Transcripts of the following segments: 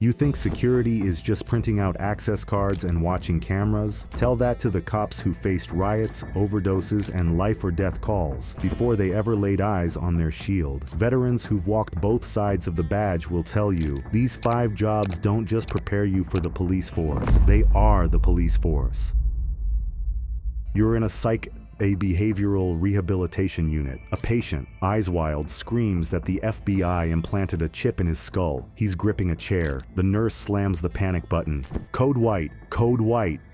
You think security is just printing out access cards and watching cameras? Tell that to the cops who faced riots, overdoses, and life or death calls before they ever laid eyes on their shield. Veterans who've walked both sides of the badge will tell you, these 5 jobs don't just prepare you for the police force, they are the police force. You're in a behavioral rehabilitation unit. A patient, eyes wild, screams that the FBI implanted a chip in his skull. He's gripping a chair. The nurse slams the panic button. Code white,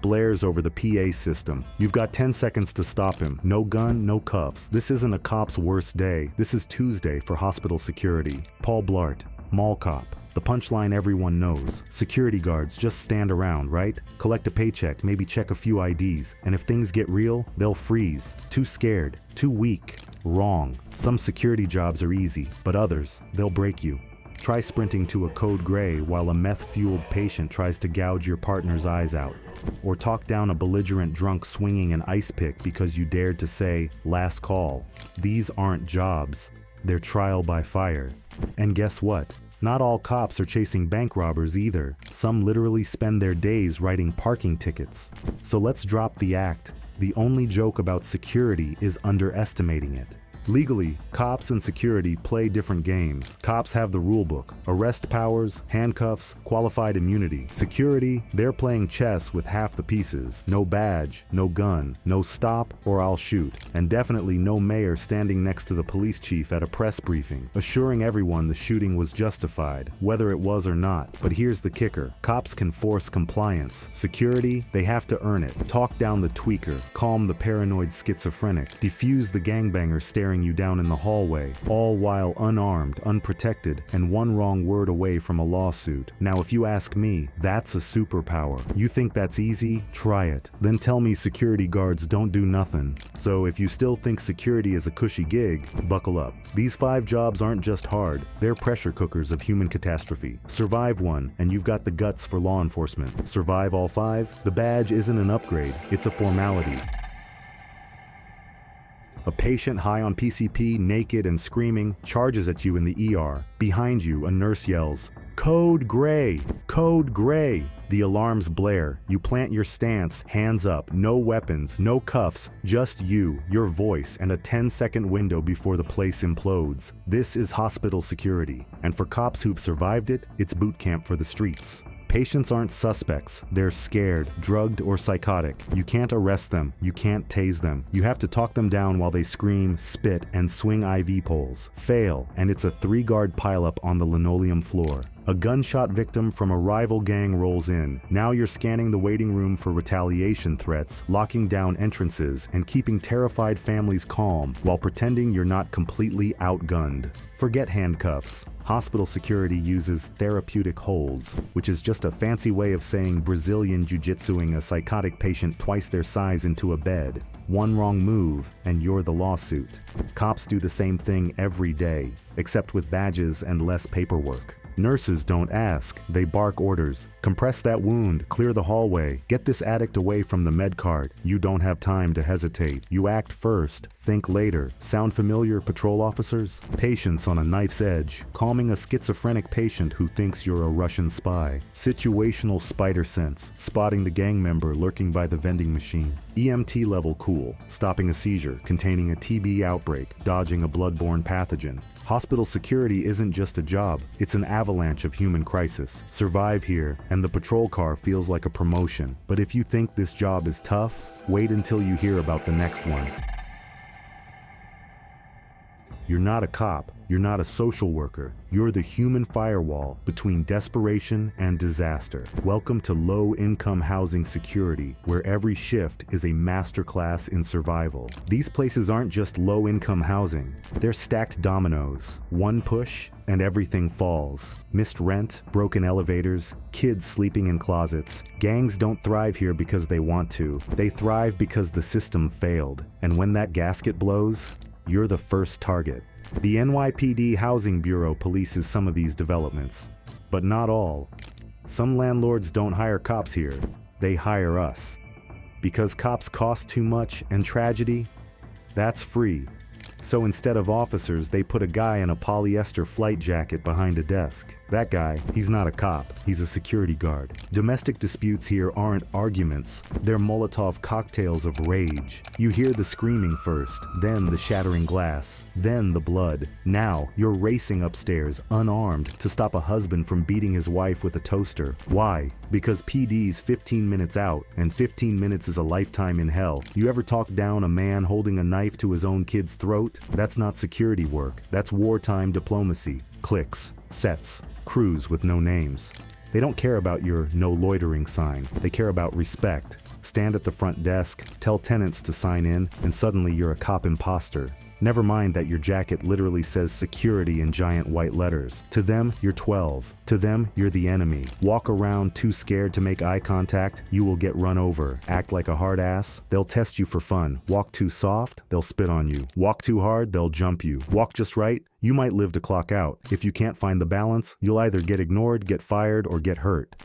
blares over the PA system. You've got 10 seconds to stop him. No gun, no cuffs. This isn't a cop's worst day. This is Tuesday for hospital security. Paul Blart, mall cop. The punchline everyone knows. Security guards just stand around, right? Collect a paycheck, maybe check a few IDs, and if things get real, they'll freeze. Too scared, too weak. Wrong. Some security jobs are easy, but others, they'll break you. Try sprinting to a code gray while a meth-fueled patient tries to gouge your partner's eyes out. Or talk down a belligerent drunk swinging an ice pick because you dared to say, "Last call." These aren't jobs. They're trial by fire. And guess what? Not all cops are chasing bank robbers either. Some literally spend their days writing parking tickets. So let's drop the act. The only joke about security is underestimating it. Legally, cops and security play different games. Cops have the rulebook, arrest powers, handcuffs, qualified immunity. Security, they're playing chess with half the pieces. No badge, no gun, no stop or I'll shoot. And definitely no mayor standing next to the police chief at a press briefing, assuring everyone the shooting was justified, whether it was or not. But here's the kicker. Cops can force compliance. Security, they have to earn it. Talk down the tweaker, calm the paranoid schizophrenic, defuse the gangbanger staring you down in the hallway, all while unarmed, unprotected, and one wrong word away from a lawsuit. Now, if you ask me, that's a superpower. You think that's easy? Try it. Then tell me security guards don't do nothing. So if you still think security is a cushy gig, buckle up. These 5 jobs aren't just hard, they're pressure cookers of human catastrophe. Survive one, and you've got the guts for law enforcement. Survive all 5? The badge isn't an upgrade, it's a formality. A patient high on PCP, naked and screaming, charges at you in the ER. Behind you, a nurse yells, "Code gray! Code gray!" The alarms blare. You plant your stance, hands up, no weapons, no cuffs, just you, your voice, and a 10-second window before the place implodes. This is hospital security, and for cops who've survived it, it's boot camp for the streets. Patients aren't suspects. They're scared, drugged, or psychotic. You can't arrest them. You can't tase them. You have to talk them down while they scream, spit, and swing IV poles. Fail, and it's a 3-guard pileup on the linoleum floor. A gunshot victim from a rival gang rolls in. Now you're scanning the waiting room for retaliation threats, locking down entrances, and keeping terrified families calm while pretending you're not completely outgunned. Forget handcuffs. Hospital security uses therapeutic holds, which is just a fancy way of saying Brazilian jiu-jitsuing a psychotic patient twice their size into a bed. One wrong move, and you're the lawsuit. Cops do the same thing every day, except with badges and less paperwork. Nurses don't ask, they bark orders. Compress that wound, clear the hallway, get this addict away from the med cart. You don't have time to hesitate. You act first, think later. Sound familiar, patrol officers? Patience on a knife's edge, calming a schizophrenic patient who thinks you're a Russian spy. Situational spider sense, spotting the gang member lurking by the vending machine. EMT level cool, stopping a seizure, containing a TB outbreak, dodging a bloodborne pathogen. Hospital security isn't just a job, it's an avalanche of human crisis. Survive here, and the patrol car feels like a promotion. But if you think this job is tough, wait until you hear about the next one. You're not a cop, you're not a social worker, you're the human firewall between desperation and disaster. Welcome to low-income housing security, where every shift is a masterclass in survival. These places aren't just low-income housing, they're stacked dominoes. One push, and everything falls. Missed rent, broken elevators, kids sleeping in closets. Gangs don't thrive here because they want to. They thrive because the system failed. And when that gasket blows, you're the first target. The NYPD Housing Bureau polices some of these developments, but not all. Some landlords don't hire cops here, they hire us. Because cops cost too much and tragedy, that's free. So instead of officers, they put a guy in a polyester flight jacket behind a desk. That guy, he's not a cop, he's a security guard. Domestic disputes here aren't arguments, they're Molotov cocktails of rage. You hear the screaming first, then the shattering glass, then the blood. Now, you're racing upstairs, unarmed, to stop a husband from beating his wife with a toaster. Why? Because PD's 15 minutes out, and 15 minutes is a lifetime in hell. You ever talk down a man holding a knife to his own kid's throat? That's not security work, that's wartime diplomacy. Clicks, sets, crews with no names. They don't care about your no loitering sign, they care about respect. Stand at the front desk, tell tenants to sign in, and suddenly you're a cop imposter. Never mind that your jacket literally says security in giant white letters. To them, you're 12. To them, you're the enemy. Walk around too scared to make eye contact, you will get run over. Act like a hard ass, they'll test you for fun. Walk too soft, they'll spit on you. Walk too hard, they'll jump you. Walk just right, you might live to clock out. If you can't find the balance, you'll either get ignored, get fired, or get hurt.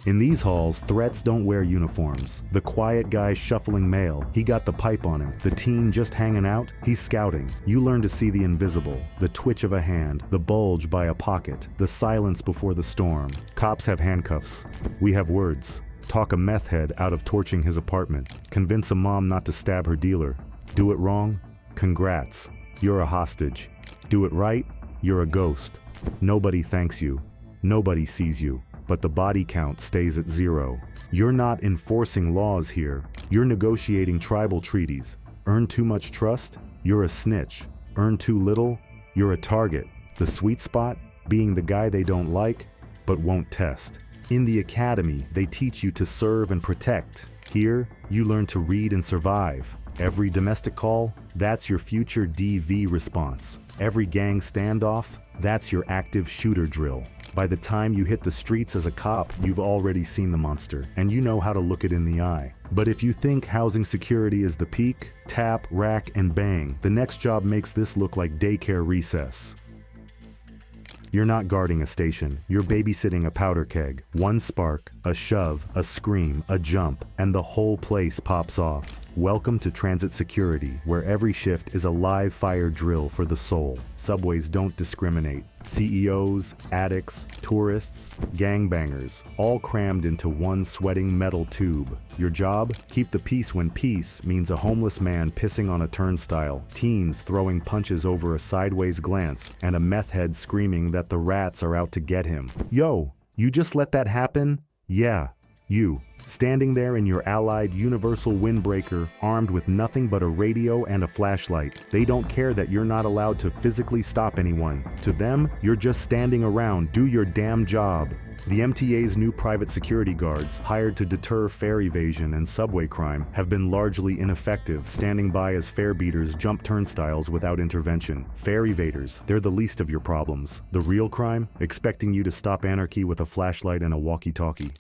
In these halls, threats don't wear uniforms. The quiet guy shuffling mail, he got the pipe on him. The teen just hanging out, he's scouting. You learn to see the invisible, the twitch of a hand, the bulge by a pocket, the silence before the storm. Cops have handcuffs. We have words. Talk a meth head out of torching his apartment. Convince a mom not to stab her dealer. Do it wrong? Congrats. You're a hostage. Do it right? You're a ghost. Nobody thanks you. Nobody sees you. But the body count stays at 0. You're not enforcing laws here. You're negotiating tribal treaties. Earn too much trust? You're a snitch. Earn too little? You're a target. The sweet spot? Being the guy they don't like, but won't test. In the academy, they teach you to serve and protect. Here, you learn to read and survive. Every domestic call, that's your future DV response. Every gang standoff, that's your active shooter drill. By the time you hit the streets as a cop, you've already seen the monster, and you know how to look it in the eye. But if you think housing security is the peak, tap, rack, and bang, the next job makes this look like daycare recess. You're not guarding a station, you're babysitting a powder keg. One spark, a shove, a scream, a jump, and the whole place pops off. Welcome to transit security, where every shift is a live fire drill for the soul. Subways don't discriminate. CEOs, addicts, tourists, gangbangers, all crammed into one sweating metal tube. Your job? Keep the peace when peace means a homeless man pissing on a turnstile, teens throwing punches over a sideways glance, and a meth head screaming that the rats are out to get him. Yo, you just let that happen? Yeah, you. Standing there in your allied universal windbreaker, armed with nothing but a radio and a flashlight. They don't care that you're not allowed to physically stop anyone. To them, you're just standing around, do your damn job. The MTA's new private security guards, hired to deter fare evasion and subway crime, have been largely ineffective, standing by as fare beaters jump turnstiles without intervention. Fare evaders, they're the least of your problems. The real crime? Expecting you to stop anarchy with a flashlight and a walkie-talkie.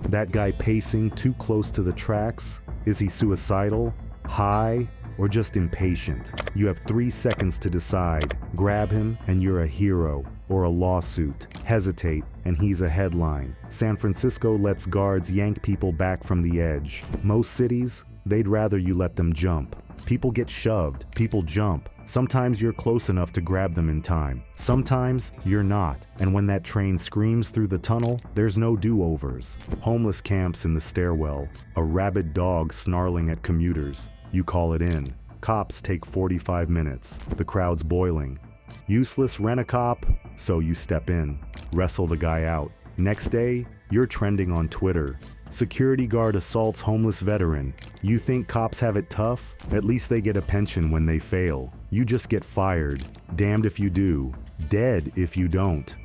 That guy pacing too close to the tracks? Is he suicidal, high, or just impatient? You have 3 seconds to decide. Grab him and you're a hero, or a lawsuit. Hesitate and he's a headline. San Francisco lets guards yank people back from the edge. Most cities, they'd rather you let them jump. People get shoved, people jump. Sometimes you're close enough to grab them in time. Sometimes you're not. And when that train screams through the tunnel, there's no do-overs. Homeless camps in the stairwell. A rabid dog snarling at commuters. You call it in. Cops take 45 minutes. The crowd's boiling. Useless rent-a-cop, so you step in. Wrestle the guy out. Next day, you're trending on Twitter. Security guard assaults homeless veteran. You think cops have it tough? At least they get a pension when they fail. You just get fired. Damned if you do. Dead if you don't.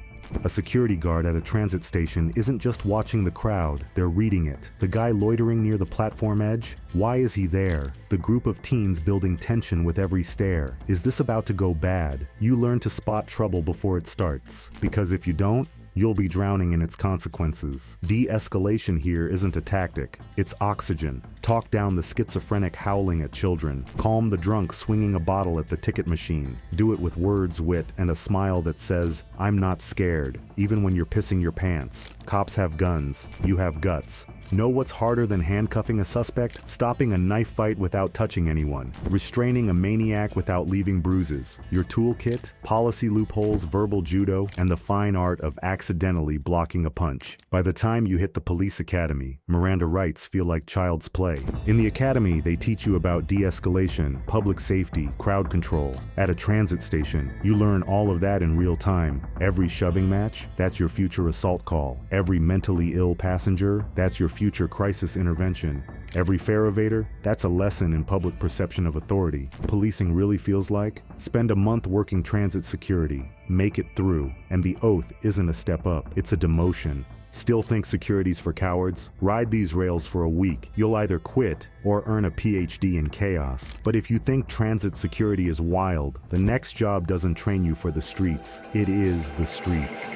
A security guard at a transit station isn't just watching the crowd, they're reading it. The guy loitering near the platform edge? Why is he there? The group of teens building tension with every stare. Is this about to go bad? You learn to spot trouble before it starts. Because if you don't, you'll be drowning in its consequences. De-escalation here isn't a tactic, it's oxygen. Talk down the schizophrenic howling at children. Calm the drunk swinging a bottle at the ticket machine. Do it with words, wit, and a smile that says, "I'm not scared," even when you're pissing your pants. Cops have guns, you have guts. Know what's harder than handcuffing a suspect? Stopping a knife fight without touching anyone. Restraining a maniac without leaving bruises. Your toolkit, policy loopholes, verbal judo, and the fine art of accidentally blocking a punch. By the time you hit the police academy, Miranda rights feel like child's play. In the academy, they teach you about de-escalation, public safety, crowd control. At a transit station, you learn all of that in real time. Every shoving match, that's your future assault call. Every mentally ill passenger, that's your future crisis intervention. Every fare evader, that's a lesson in public perception of authority. Policing really feels like, spend a month working transit security, make it through, and the oath isn't a step up, it's a demotion. Still think security's for cowards? Ride these rails for a week. You'll either quit or earn a PhD in chaos. But if you think transit security is wild, the next job doesn't train you for the streets. It is the streets.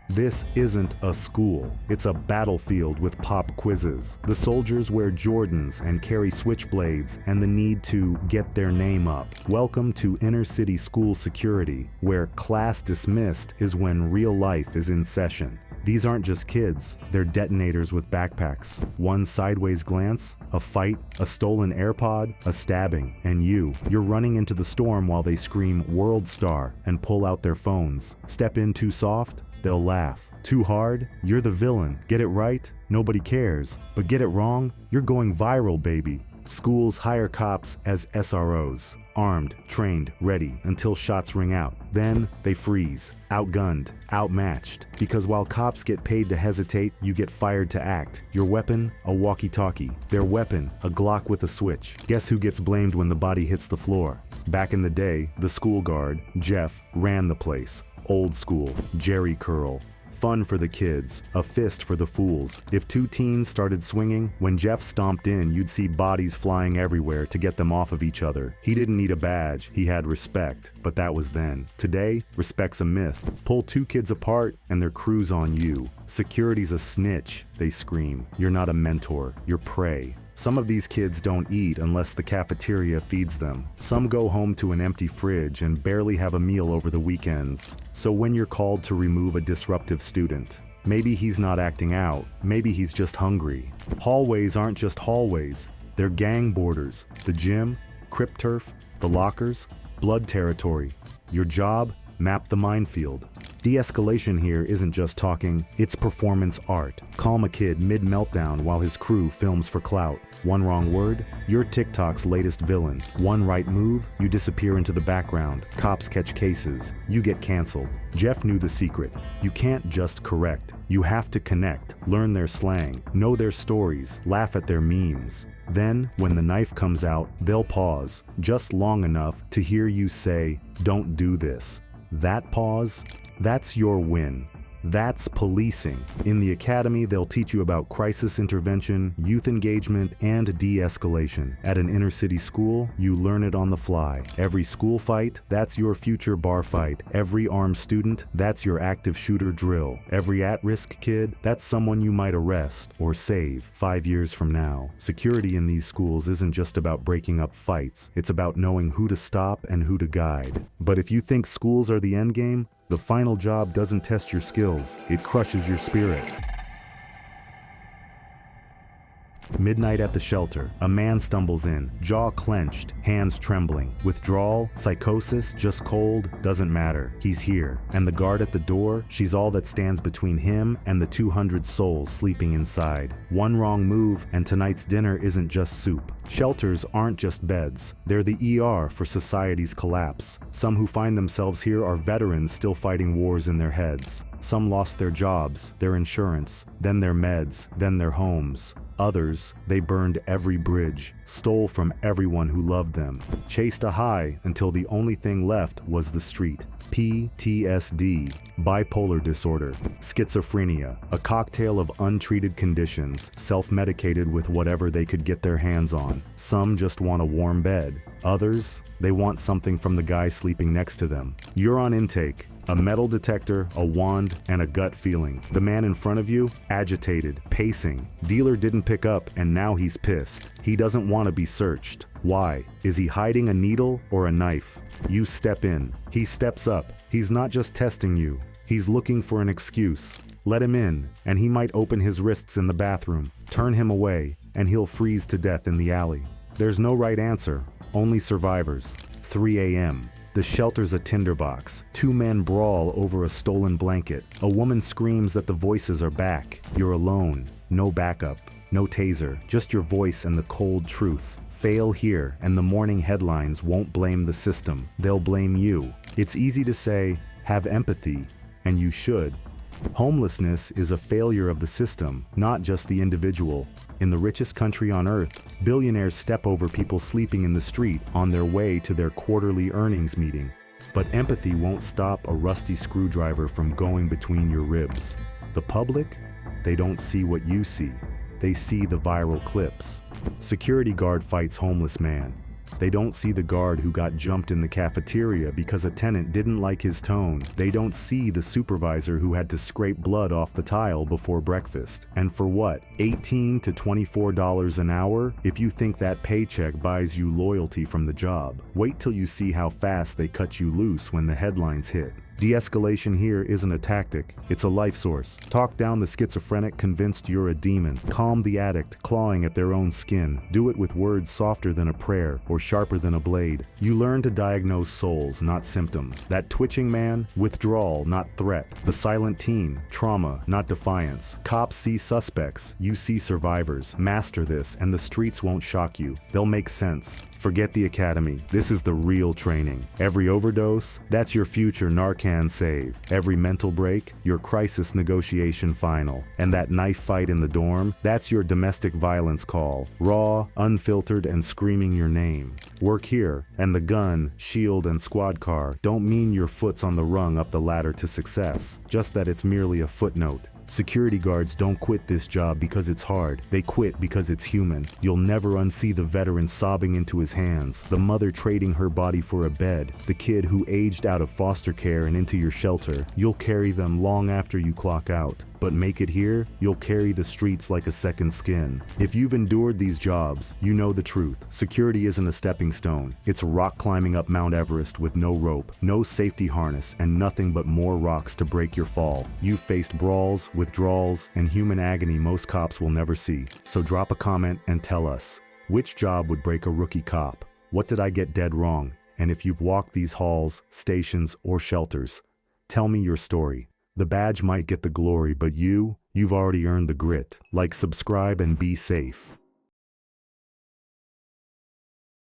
This isn't a school. It's a battlefield with pop quizzes. The soldiers wear Jordans and carry switchblades and the need to get their name up. Welcome to inner city school security, where class dismissed is when real life is in session. These aren't just kids, they're detonators with backpacks. One sideways glance, a fight, a stolen AirPod, a stabbing, and you're running into the storm while they scream "World Star" and pull out their phones. Step in too soft, they'll laugh. Too hard, you're the villain. Get it right, nobody cares. But get it wrong, you're going viral, baby. Schools hire cops as SROs, armed, trained, ready, until shots ring out. Then they freeze, outgunned, outmatched. Because while cops get paid to hesitate, you get fired to act. Your weapon, a walkie-talkie. Their weapon, a Glock with a switch. Guess who gets blamed when the body hits the floor? Back in the day, the school guard, Jeff, ran the place. Old school, Jerry curl. Fun for the kids, a fist for the fools. If two teens started swinging, when Jeff stomped in, you'd see bodies flying everywhere to get them off of each other. He didn't need a badge, he had respect, but that was then. Today, respect's a myth. Pull two kids apart and their crew's on you. Security's a snitch, they scream. You're not a mentor, you're prey. Some of these kids don't eat unless the cafeteria feeds them. Some go home to an empty fridge and barely have a meal over the weekends. So when you're called to remove a disruptive student, maybe he's not acting out, maybe he's just hungry. Hallways aren't just hallways, they're gang borders. The gym, crypt turf, the lockers, blood territory. Your job? Map the minefield. De-escalation here isn't just talking, it's performance art. Calm a kid mid-meltdown while his crew films for clout. One wrong word, you're TikTok's latest villain. One right move, you disappear into the background. Cops catch cases, you get canceled. Jeff knew the secret. You can't just correct. You have to connect, learn their slang, know their stories, laugh at their memes. Then, when the knife comes out, they'll pause, just long enough to hear you say, "Don't do this." That pause, that's your win. That's policing. In the academy, they'll teach you about crisis intervention, youth engagement, and de-escalation. At an inner city school, you learn it on the fly. Every school fight, that's your future bar fight. Every armed student, that's your active shooter drill. Every at-risk kid, that's someone you might arrest or save 5 years from now. Security in these schools isn't just about breaking up fights. It's about knowing who to stop and who to guide. But if you think schools are the end game, the final job doesn't test your skills, it crushes your spirit. Midnight at the shelter. A man stumbles in, jaw clenched, hands trembling. Withdrawal, psychosis, just cold, doesn't matter. He's here. And the guard at the door, she's all that stands between him and the 200 souls sleeping inside. One wrong move, and tonight's dinner isn't just soup. Shelters aren't just beds. They're the ER for society's collapse. Some who find themselves here are veterans still fighting wars in their heads. Some lost their jobs, their insurance, then their meds, then their homes. Others, they burned every bridge, stole from everyone who loved them, chased a high until the only thing left was the street. PTSD, bipolar disorder, schizophrenia, a cocktail of untreated conditions, self-medicated with whatever they could get their hands on. Some just want a warm bed. Others, they want something from the guy sleeping next to them. You're on intake. A metal detector, a wand, and a gut feeling. The man in front of you, agitated, pacing. Dealer didn't pick up, and now he's pissed. He doesn't want to be searched. Why? Is he hiding a needle or a knife? You step in. He steps up. He's not just testing you. He's looking for an excuse. Let him in, and he might open his wrists in the bathroom. Turn him away, and he'll freeze to death in the alley. There's no right answer, only survivors. 3 a.m. The shelter's a tinderbox. 2 men brawl over a stolen blanket. A woman screams that the voices are back. You're alone. No backup. No taser. Just your voice and the cold truth. Fail here, and the morning headlines won't blame the system. They'll blame you. It's easy to say, have empathy, and you should. Homelessness is a failure of the system, not just the individual. In the richest country on earth, billionaires step over people sleeping in the street on their way to their quarterly earnings meeting. But empathy won't stop a rusty screwdriver from going between your ribs. The public? They don't see what you see. They see the viral clips. Security guard fights homeless man. They don't see the guard who got jumped in the cafeteria because a tenant didn't like his tone. They don't see the supervisor who had to scrape blood off the tile before breakfast. And for what? $18 to $24 an hour? If you think that paycheck buys you loyalty from the job, wait till you see how fast they cut you loose when the headlines hit. De-escalation here isn't a tactic, it's a life source. Talk down the schizophrenic convinced you're a demon. Calm the addict clawing at their own skin. Do it with words softer than a prayer or sharper than a blade. You learn to diagnose souls, not symptoms. That twitching man, withdrawal, not threat. The silent teen, trauma, not defiance. Cops see suspects, you see survivors. Master this and the streets won't shock you. They'll make sense. Forget the academy. This is the real training. Every overdose, that's your future Narcan save. Every mental break, your crisis negotiation final. And that knife fight in the dorm, that's your domestic violence call. Raw, unfiltered, and screaming your name. Work here, and the gun, shield, and squad car don't mean your foot's on the rung up the ladder to success. Just that it's merely a footnote. Security guards don't quit this job because it's hard. They quit because it's human. You'll never unsee the veteran sobbing into his hands, the mother trading her body for a bed, the kid who aged out of foster care and into your shelter. You'll carry them long after you clock out. But make it here, you'll carry the streets like a second skin. If you've endured these jobs, you know the truth. Security isn't a stepping stone. It's rock climbing up Mount Everest with no rope, no safety harness, and nothing but more rocks to break your fall. You've faced brawls, withdrawals, and human agony most cops will never see. So drop a comment and tell us, which job would break a rookie cop? What did I get dead wrong? And if you've walked these halls, stations, or shelters, tell me your story. The badge might get the glory, but you've already earned the grit. Like, subscribe, and be safe.